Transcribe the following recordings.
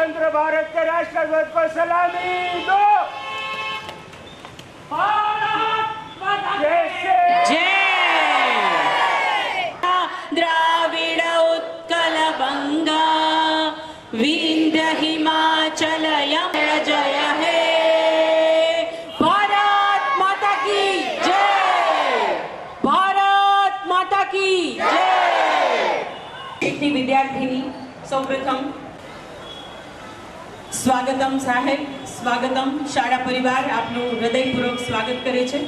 स्वतंत्र भारत के राष्ट्रध्वज को सलामी दो। द्राविड उत्कल बंगा विंध्य हिमाचल यमुना जय हे भारत माता की जय, भारत माता की जय। इतनी विद्यार्थिनी સૌપ્રથમ સ્વાગતમ સાહેબ, સ્વાગતમ શાળા પરિવાર આપનું હૃદયપૂર્વક સ્વાગત કરે છે।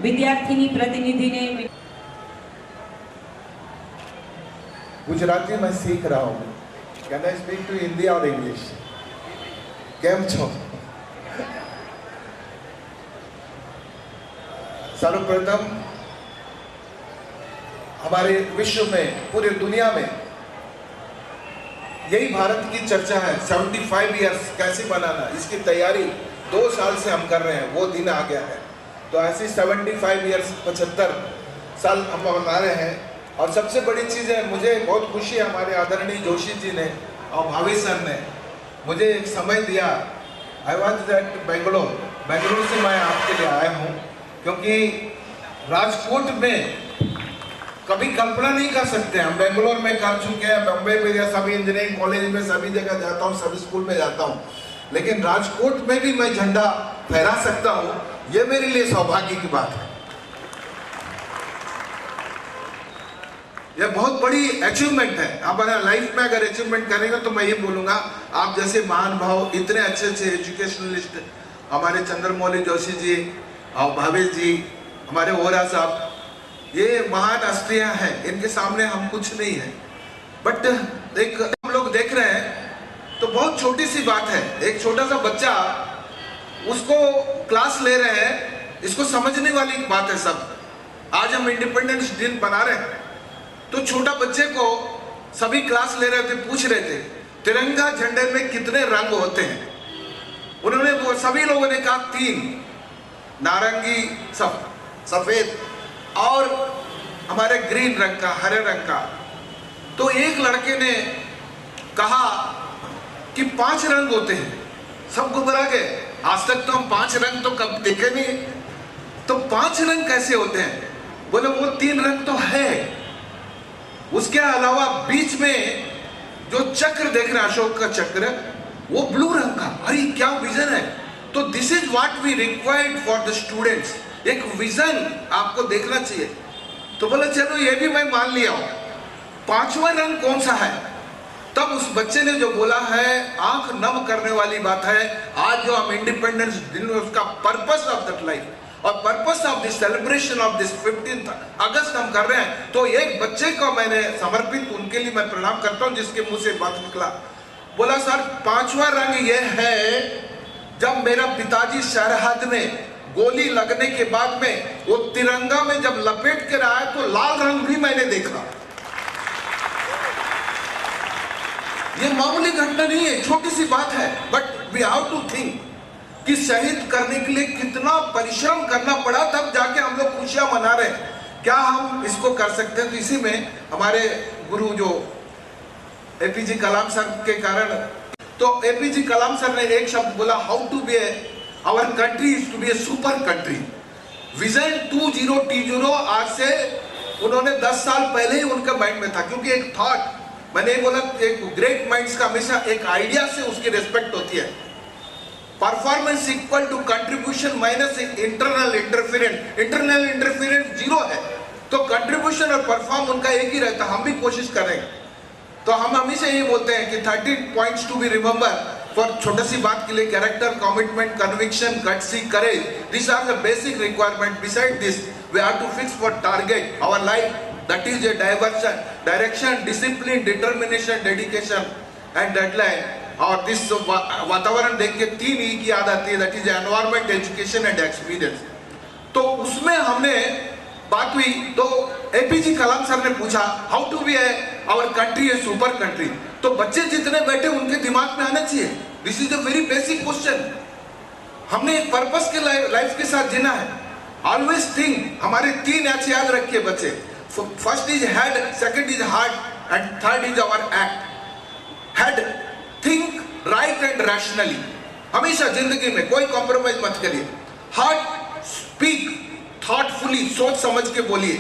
વિદ્યાર્થીની પ્રતિનિધિને गुजराती में सीख रहा हूँ। Can I speak to Hindi और इंग्लिश? केम छो? सर्वप्रथम हमारे विश्व में, पूरी दुनिया में यही भारत की चर्चा है। 75 इयर्स कैसे बनाना, इसकी तैयारी 2 साल से हम कर रहे हैं, वो दिन आ गया है। तो ऐसी 75 इयर्स 75 साल हम मना रहे हैं। और सबसे बड़ी चीज़ है, मुझे बहुत खुशी है हमारे आदरणीय जोशी जी ने और भावी सर ने मुझे एक समय दिया। आई वॉज एट बेंगलोर से मैं आपके लिए आया हूँ, क्योंकि राजकोट में कभी कल्पना नहीं कर सकते। हम बेंगलोर में कर चुके हैं, बम्बई में या सभी इंजीनियरिंग कॉलेज में सभी जगह जाता हूँ, सभी स्कूल में जाता हूँ, लेकिन राजकोट में भी मैं झंडा फहरा सकता हूँ, ये मेरे लिए सौभाग्य की बात है। यह बहुत बड़ी अचीवमेंट है। हमारा लाइफ में अगर अचीवमेंट करेंगे तो मैं ये बोलूँगा, आप जैसे महान भाव, इतने अच्छे अच्छे एजुकेशनलिस्ट हमारे चंद्रमौली जोशी जी और भावेश जी, हमारे वोरा साहब, ये महान हस्तियाँ हैं, इनके सामने हम कुछ नहीं है। बट एक हम लोग देख रहे हैं तो बहुत छोटी सी बात है। एक छोटा सा बच्चा, उसको क्लास ले रहे हैं, इसको समझने वाली बात है सब। आज हम इंडिपेंडेंस दिन बना रहे हैं, तो छोटा बच्चे को सभी क्लास ले रहे थे, पूछ रहे थे तिरंगा झंडे में कितने रंग होते हैं। उन्होंने सभी लोगों ने कहा 3, नारंगी, सफेद और हमारे ग्रीन रंग का, हरे रंग का। तो एक लड़के ने कहा कि 5 रंग होते हैं। सब घबरा गए, आज तक तो हम 5 रंग तो कब देखे नहीं, तो 5 रंग कैसे होते हैं? बोले वो 3 रंग तो है, उसके अलावा बीच में जो चक्र देख रहे हैं, अशोक का चक्र, वो ब्लू रंग का। अरे क्या विजन है! तो this is what we required for the students. एक विजन आपको देखना चाहिए। तो बोला चलो ये भी मैं मान लिया हूं, 5वां रंग कौन सा है? तब उस बच्चे ने जो बोला है, आंख नम करने वाली बात है। आज जो हम इंडिपेंडेंस दिन में उसका पर्पस ऑफ दैट लाइफ और purpose of this celebration of this 15 अगस्त हम कर रहे हैं, तो एक बच्चे को मैंने समर्पित, उनके लिए मैं प्रणाम करता हूं, जिसके मुंह से बात निकला। बोला सर 5वां रंग ये है, जब मेरा पिताजी सरहद में गोली लगने के बाद में वो तिरंगा में जब लपेट के रहा है, तो लाल रंग भी मैंने देखा। ये मामूली घटना नहीं है, छोटी सी बात है, but we have to think कि शहीद करने के लिए कितना परिश्रम करना पड़ा, तब जाके हम लोग खुशियां मना रहे हैं। क्या हम इसको कर सकते हैं? तो इसी में हमारे गुरु जो एपीजे कलाम सर के कारण, तो एपीजे कलाम सर ने एक शब्द बोला, how to be our country is to be a super country. Vision 2020 आज से उन्होंने 10 साल पहले ही उनके माइंड में था, क्योंकि एक थॉट, मैंने बोला एक ग्रेट माइंड्स का हमेशा एक आइडिया से उसकी रिस्पेक्ट होती है। Performance equal to contribution minus internal interference. Internal interference 0 है, तो कंट्रीब्यूशन और परफॉर्म उनका एक ही रहता। हम भी कोशिश करेंगे। तो हम हमेशा ये बोलते हैं कि 13 points to be remember for छोटी सी बात के लिए, character, commitment, conviction, gutsy, courage, this are the basic requirement. Beside this we have to fix for target our life, that is a direction, discipline, determination, dedication and deadline. और this वातावरण देख के 3 E की याद आती है, that is environment, education and experience. तो उसमें हमने बात हुई, तो एपीजे कलाम सर ने पूछा how to be our country a super country. तो बच्चे जितने बैठे उनके दिमाग में आना चाहिए, this is a very basic question. हमने एक पर्पस के लाइफ के साथ जीना है। ऑलवेज थिंक, हमारे 3 एच याद रखिए बच्चे, first is head, second is heart and third is our act. Head, think right and rationally. हमेशा जिंदगी में कोई कॉम्प्रोमाइज मत करिए। हार्ट, स्पीक थॉटफुली, सोच समझ के बोलिए।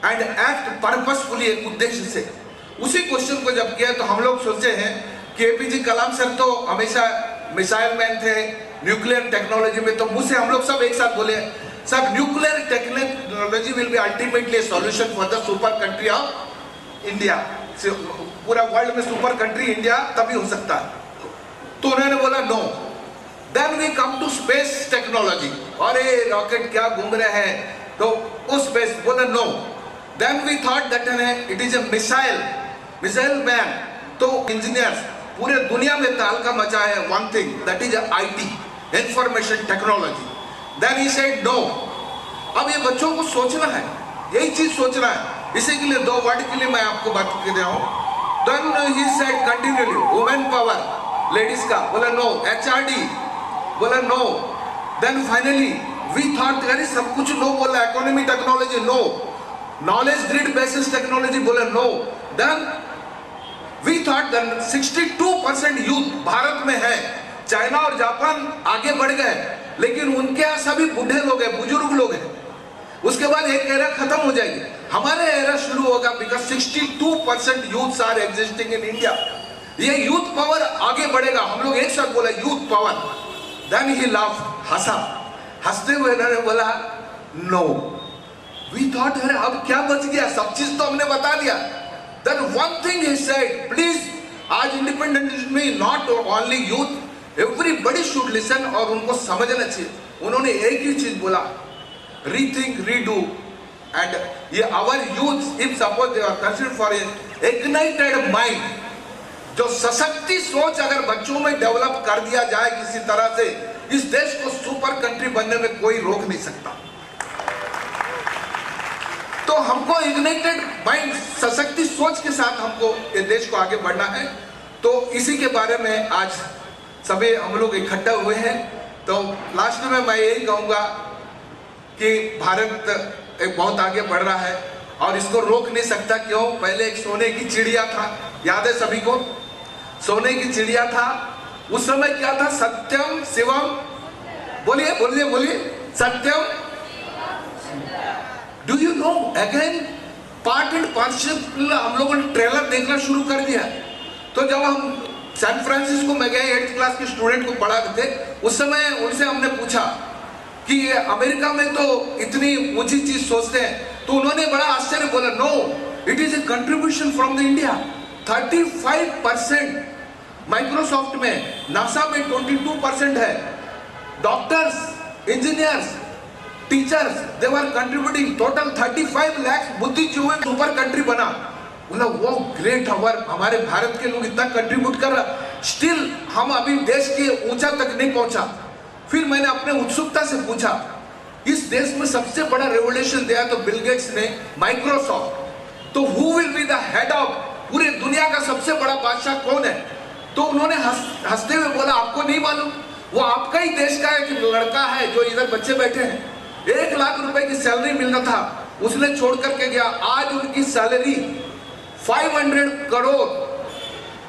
एंड एक्ट पर्पसफुली, एक उद्देश्य से। उसी क्वेश्चन को जब किया तो हम लोग सोचे हैं कि एपीजे कलाम सर तो हमेशा मिसाइल मैन थे, न्यूक्लियर टेक्नोलॉजी में, तो मुझसे हम लोग सब एक साथ बोले sir nuclear technology will be ultimately solution for the super country of India. पूरा वर्ल्ड में सुपर कंट्री इंडिया तभी हो सकता है। तो उन्होंने बोला no. Then we come to space technology, अरे रॉकेट क्या घूम रहे हैं, तो उस स्पेस बोला no. Then we thought that it is a missile man, तो इंजीनियर्स पूरे दुनिया में तहलका मचा है, one thing that is IT, information technology. Then he said no. अब ये बच्चों को सोचना है, यही चीज सोचना है। इसी के लिए 2 वर्ड के लिए मैं आपको बात कर रहा हूं। Then he said continuously women power, ladies का, बोला नो। एचआरडी बोला no. Then finally we thought अरे सब कुछ नो बोला, economy technology no, knowledge grid basis technology बोला no. Then we thought that 62% youth Bharat में है। चाइना और जापान आगे बढ़ गए, लेकिन उनके यहाँ सभी बूढ़े लोग हैं, बुजुर्ग लोग हैं। उसके बाद एक एरा खत्म हो जाएगी, हमारे एरा शुरू होगा, because 62% youth are existing in India. ये यूथ पावर आगे बढ़ेगा। हम लोग एक साथ बोला youth power. Then he laugh, हंसा। हंसते हुए इन्होंने बोला नो। वी थॉट अरे अब क्या बच गया, सब चीज तो हमने बता दिया। Then one thing he said, please आज इंडिपेंडेंस में not only youth, everybody should listen, और उनको समझना चाहिए। उन्होंने एक ही चीज बोला, रीथिंक, रीडू, एंड ये our youth if suppose they are considered for a ignited mind, जो सशक्ति सोच अगर बच्चों में डेवलप कर दिया जाए किसी तरह से, इस देश को सुपर कंट्री बनने में कोई रोक नहीं सकता। तो हमको इग्नाइटेड माइंड, सशक्ति सोच के साथ हमको ये देश को आगे बढ़ना है। तो इसी के बारे में आज सभी हम लोग इकट्ठा हुए हैं। तो लास्ट में मैं यही कहूंगा कि भारत एक बहुत आगे बढ़ रहा है और इसको रोक नहीं सकता। क्यों? पहले एक सोने की चिड़िया था, याद है सभी को? सोने की चिड़िया था। उस समय क्या था? सत्यम शिवम, बोलिए बोलिए बोलिए, Satyam. Do you know again part and partnership हम लोगों ने ट्रेलर देखना शुरू कर दिया। तो जब हम सैन फ्रांसिस्को में गए, 8th क्लास के स्टूडेंट को पढ़ाते थे, उस समय उनसे हमने पूछा कि अमेरिका में तो इतनी ऊंची चीज सोचते हैं, तो उन्होंने बड़ा आश्चर्य बोला, no, it is a contribution from the India. 35% Microsoft में, नासा में 22% है। Doctors, engineers, teachers, they were contributing. Total 35 lakh बुद्धिजीवी सुपर कंट्री बना। बोला वो ग्रेट, हमारे भारत के लोग इतना कंट्रीब्यूट कर रहा, स्टिल हम अभी देश के ऊंचा तक नहीं पहुंचा। फिर मैंने अपने उत्सुकता से पूछा, इस देश में सबसे बड़ा रेवोल्यूशन दिया तो बिल गेट्स ने, माइक्रोसॉफ्ट, तो who will be the head of, पूरे दुनिया का सबसे बड़ा बादशाह कौन है? तो उन्होंने हंसते हुए बोला, आपको नहीं मालूम? वो आपका ही देश का एक लड़का है जो इधर बच्चे बैठे हैं, 1 लाख रुपए की सैलरी मिलना था, उसने छोड़ करके गया। आज उनकी सैलरी 500 करोड़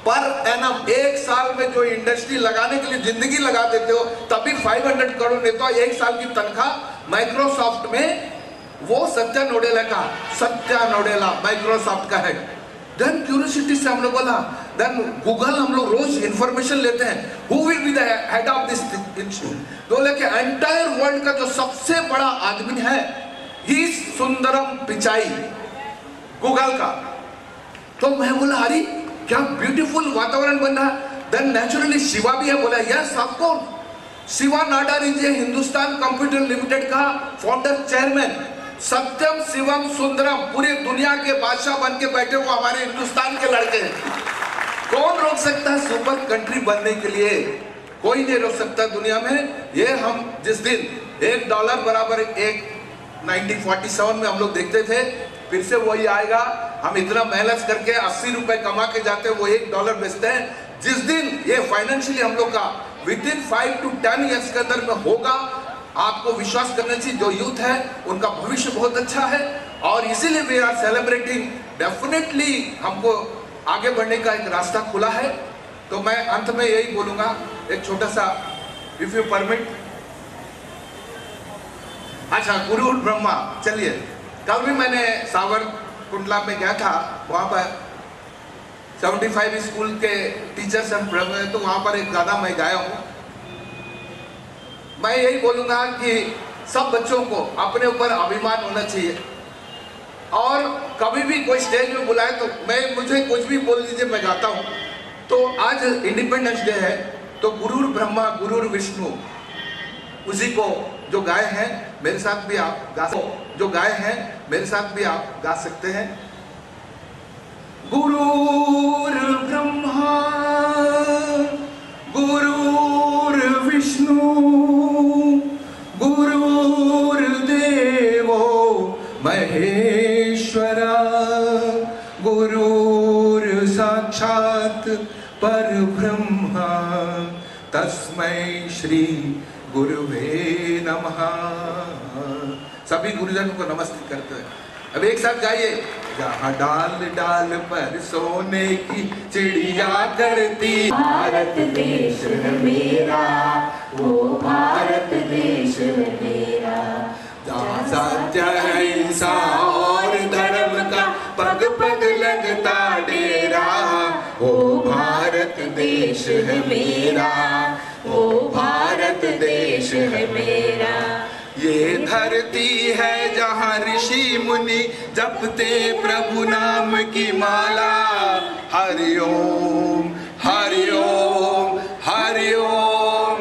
पर एनम। एक साल में जो इंडस्ट्री लगाने के लिए जिंदगी लगा देते हो, तभी 500 करोड़ नहीं तो 1 साल की तनख्वाह माइक्रोसॉफ्ट में। वो सत्या नोडेला माइक्रोसॉफ्ट का हेड। देन क्यूरियोसिटी से हमने बोला, देन गूगल हम लोग रोज इंफॉर्मेशन लेते हैं, who will be the head of this institute? बोले कि एंटायर वर्ल्ड का जो सबसे बड़ा आदमी है, ही सुंदरम पिचाई, गूगल का। तो मैं बोला, अरे क्या ब्यूटीफुल वातावरण बन रहा। देन नेचुरली शिवा भी है। बोला yes of course, Shiva Nadar is a Hindustan computer limited का फाउंडर चेयरमैन। सत्यम शिवम सुंदरम, पूरी दुनिया के बादशाह बन के बैठे वो हमारे हिंदुस्तान के लड़के हैं। कौन रोक सकता है सुपर कंट्री बनने के लिए? कोई नहीं रोक सकता दुनिया में। ये हम जिस दिन $1 बराबर 1947 में हम लोग देखते थे, फिर से वही आएगा। हम इतना मेहनत करके 80 रुपए कमा के जाते हैं, वो $1 बेचते हैं। जिस दिन ये फाइनेंशियली हम लोग का विदिन 5 to 10 ईयर्स के अंदर में होगा, आपको विश्वास करना चाहिए, जो यूथ है उनका भविष्य बहुत अच्छा है। और इसीलिए वी आर सेलिब्रेटिंग। डेफिनेटली हमको आगे बढ़ने का एक रास्ता खुला है। तो मैं अंत में यही बोलूंगा, एक छोटा सा, इफ यू परमिट। अच्छा, गुरु ब्रह्मा, चलिए, कल भी मैंने सावरकुंडला में गया था, वहां पर 75 स्कूल के टीचर्स एंड प्रोफेसर, तो वहां पर एक गाना मैं गाया हूं। मैं यही बोलूंगा कि सब बच्चों को अपने ऊपर अभिमान होना चाहिए, और कभी भी कोई स्टेज में बुलाए तो मुझे कुछ भी बोल दीजिए, मैं गाता हूँ। तो आज इंडिपेंडेंस डे है, तो गुरुर ब्रह्मा गुरुर विष्णु, उसी को जो गाए हैं मेरे साथ भी आप गा सकते, जो गाए हैं मेरे साथ भी आप गा सकते हैं। गुरुर ब्रह्मा गुरुर विष्णु गुरुर्देवो महेश्वरा गुरुर साक्षात परब्रह्मा तस्मै श्री गुरुवे नमः। सभी गुरुजनों को नमस्ते करते हैं। अब एक साथ गाइए। जहाँ डाल डाल पर सोने की चिड़िया करती, भारत देश है मेरा, वो भारत देश है मेरा। जहाँ सत्य अहिंसा और धर्म का पग पग लगता डेरा, वो भारत देश है मेरा, वो भारत देश है मेरा। ये धरती है जहाँ ऋषि मुनि जपते प्रभु नाम की माला। हरि ओम हरि ओम हरि ओम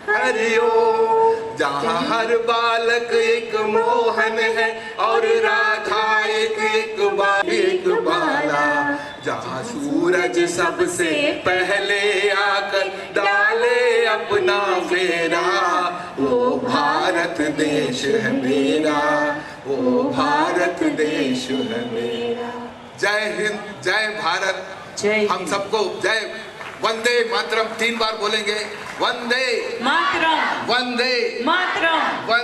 हरि ओम। जहाँ हर बालक एक मोहन है और राधा एक बाला। जहाँ सूरज सबसे पहले आकर डाले अपना फेरा, वो भारत देश है मेरा, वो भारत देश है मेरा। जय हिंद, जय भारत। जय हम सबको जय। वंदे मातरम 3 बार बोलेंगे। वंदे मातरम, वंदे मातरम।